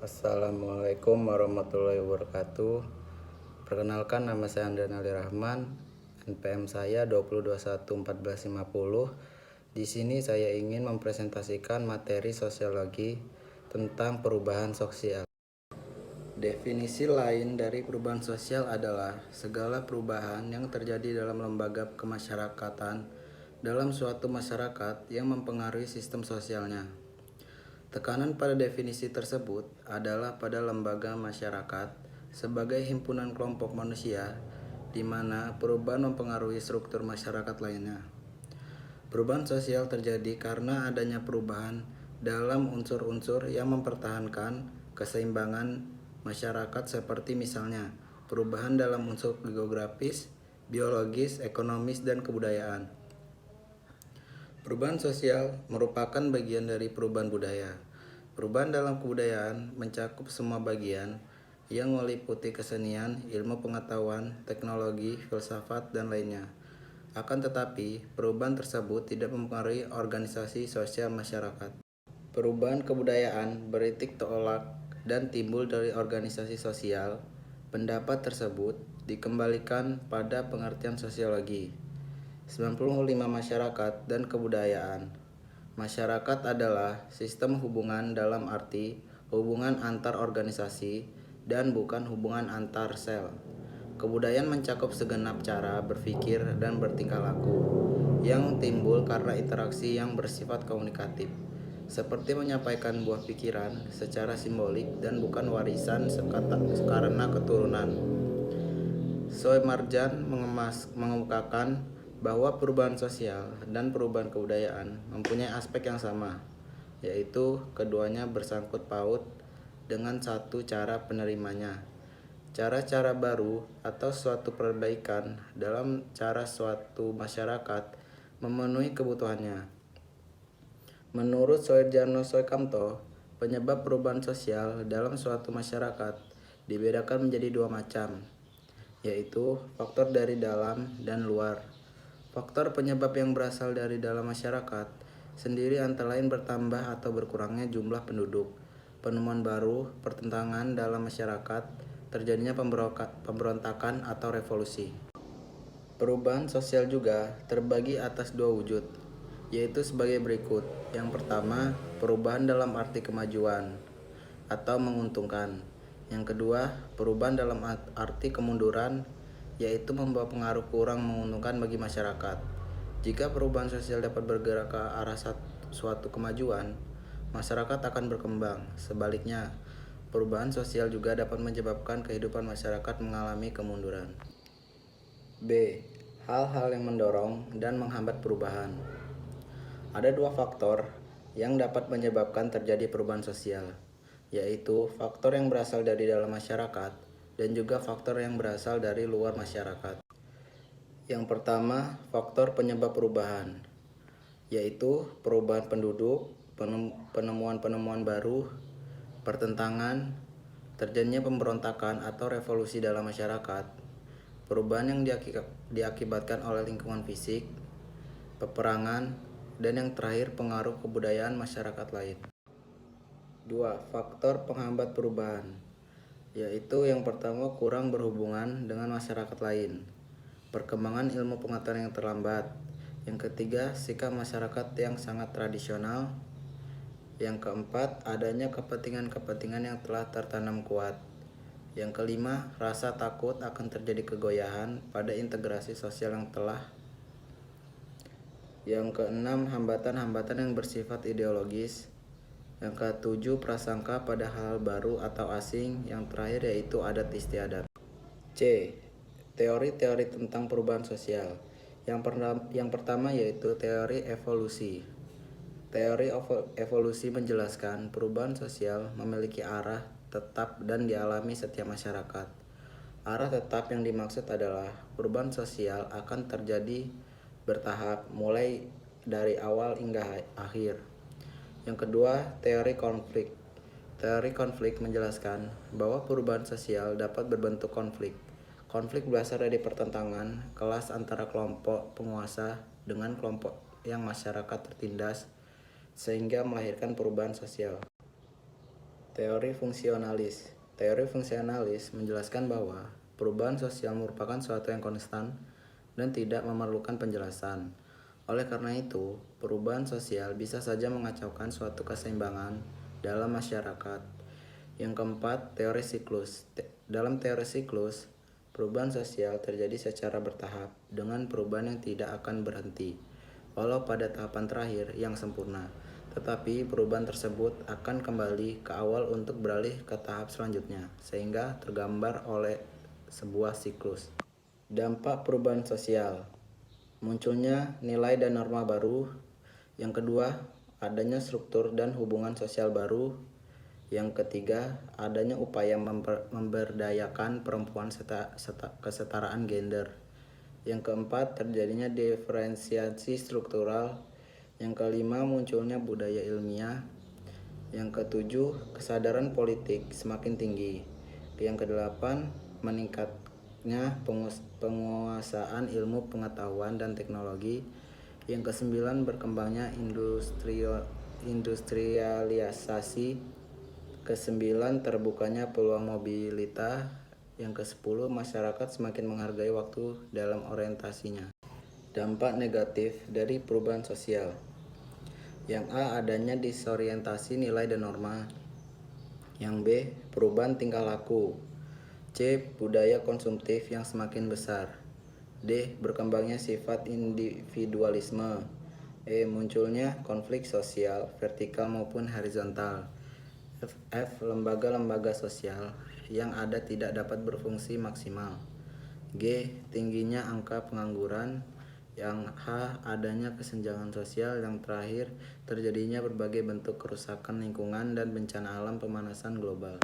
Assalamualaikum warahmatullahi wabarakatuh. Perkenalkan, nama saya Andrian Ali Rahman. NPM saya 20211450. Di sini saya ingin mempresentasikan materi sosiologi tentang perubahan sosial. Definisi lain dari perubahan sosial adalah segala perubahan yang terjadi dalam lembaga kemasyarakatan dalam suatu masyarakat yang mempengaruhi sistem sosialnya. Tekanan pada definisi tersebut adalah pada lembaga masyarakat sebagai himpunan kelompok manusia di mana perubahan mempengaruhi struktur masyarakat lainnya. Perubahan sosial terjadi karena adanya perubahan dalam unsur-unsur yang mempertahankan keseimbangan masyarakat, seperti misalnya perubahan dalam unsur geografis, biologis, ekonomis, dan kebudayaan. Perubahan sosial merupakan bagian dari perubahan budaya. Perubahan dalam kebudayaan mencakup semua bagian yang meliputi kesenian, ilmu pengetahuan, teknologi, filsafat, dan lainnya. Akan tetapi, perubahan tersebut tidak mempengaruhi organisasi sosial masyarakat. Perubahan kebudayaan beritik tolak dan timbul dari organisasi sosial. Pendapat tersebut dikembalikan pada pengertian sosiologi. 95 Masyarakat dan kebudayaan. Masyarakat adalah sistem hubungan dalam arti hubungan antar organisasi dan bukan hubungan antar sel. Kebudayaan mencakup segenap cara berpikir dan bertingkah laku yang timbul karena interaksi yang bersifat komunikatif, seperti menyampaikan buah pikiran secara simbolik dan bukan warisan karena keturunan. Soe Marjan mengemukakan bahwa perubahan sosial dan perubahan kebudayaan mempunyai aspek yang sama, yaitu keduanya bersangkut paut dengan satu cara penerimanya. Cara-cara baru atau suatu perbaikan dalam cara suatu masyarakat memenuhi kebutuhannya. Menurut Soejarno Soekamto, penyebab perubahan sosial dalam suatu masyarakat dibedakan menjadi dua macam, yaitu faktor dari dalam dan luar. Faktor penyebab yang berasal dari dalam masyarakat sendiri antara lain bertambah atau berkurangnya jumlah penduduk, penemuan baru, pertentangan dalam masyarakat, terjadinya pemberontakan atau revolusi. Perubahan sosial juga terbagi atas dua wujud, yaitu sebagai berikut. Yang pertama, perubahan dalam arti kemajuan atau menguntungkan. Yang kedua, perubahan dalam arti kemunduran, yaitu membawa pengaruh kurang menguntungkan bagi masyarakat. Jika perubahan sosial dapat bergerak ke arah suatu kemajuan, masyarakat akan berkembang. Sebaliknya, perubahan sosial juga dapat menyebabkan kehidupan masyarakat mengalami kemunduran. B. Hal-hal yang mendorong dan menghambat perubahan. Ada dua faktor yang dapat menyebabkan terjadi perubahan sosial, yaitu faktor yang berasal dari dalam masyarakat dan juga faktor yang berasal dari luar masyarakat. Yang pertama, faktor penyebab perubahan, yaitu perubahan penduduk, penemuan-penemuan baru, pertentangan, terjadinya pemberontakan atau revolusi dalam masyarakat, perubahan yang diakibatkan oleh lingkungan fisik, peperangan, dan yang terakhir pengaruh kebudayaan masyarakat lain. 2. Faktor penghambat perubahan, yaitu yang pertama kurang berhubungan dengan masyarakat lain, perkembangan ilmu pengetahuan yang terlambat, yang ketiga sikap masyarakat yang sangat tradisional, yang keempat adanya kepentingan-kepentingan yang telah tertanam kuat, yang kelima rasa takut akan terjadi kegoyahan pada integrasi sosial yang telah, yang keenam hambatan-hambatan yang bersifat ideologis, yang ketujuh prasangka pada hal baru atau asing, yang terakhir yaitu adat istiadat. C. Teori-teori tentang perubahan sosial. Yang pertama yaitu teori evolusi. Teori evolusi menjelaskan perubahan sosial memiliki arah tetap dan dialami setiap masyarakat. Arah tetap yang dimaksud adalah perubahan sosial akan terjadi bertahap mulai dari awal hingga akhir. Yang kedua, teori konflik. Teori konflik menjelaskan bahwa perubahan sosial dapat berbentuk konflik. Konflik berasal dari pertentangan kelas antara kelompok penguasa dengan kelompok yang masyarakat tertindas, sehingga melahirkan perubahan sosial. Teori fungsionalis. Teori fungsionalis menjelaskan bahwa perubahan sosial merupakan suatu yang konstan dan tidak memerlukan penjelasan. Oleh karena itu, perubahan sosial bisa saja mengacaukan suatu keseimbangan dalam masyarakat. Yang keempat, teori siklus. Dalam teori siklus, perubahan sosial terjadi secara bertahap dengan perubahan yang tidak akan berhenti, walau pada tahapan terakhir yang sempurna. Tetapi perubahan tersebut akan kembali ke awal untuk beralih ke tahap selanjutnya, sehingga tergambar oleh sebuah siklus. Dampak perubahan sosial. Munculnya nilai dan norma baru. Yang kedua, adanya struktur dan hubungan sosial baru. Yang ketiga, adanya upaya memberdayakan perempuan kesetaraan gender. Yang keempat, terjadinya diferensiasi struktural. Yang kelima, munculnya budaya ilmiah. Yang ketujuh, kesadaran politik semakin tinggi. Yang kedelapan, meningkatnya penguasaan ilmu pengetahuan dan teknologi. Yang kesembilan, berkembangnya industrialisasi. Kesembilan, terbukanya peluang mobilitas. Yang ke-10, masyarakat semakin menghargai waktu dalam orientasinya. Dampak negatif dari perubahan sosial. Yang A, adanya disorientasi nilai dan norma. Yang B, perubahan tingkah laku. C, budaya konsumtif yang semakin besar. D, berkembangnya sifat individualisme. E, munculnya konflik sosial vertikal maupun horizontal. F, lembaga-lembaga sosial yang ada tidak dapat berfungsi maksimal. G, tingginya angka pengangguran. Yang H, adanya kesenjangan sosial. Yang terakhir, terjadinya berbagai bentuk kerusakan lingkungan dan bencana alam pemanasan global.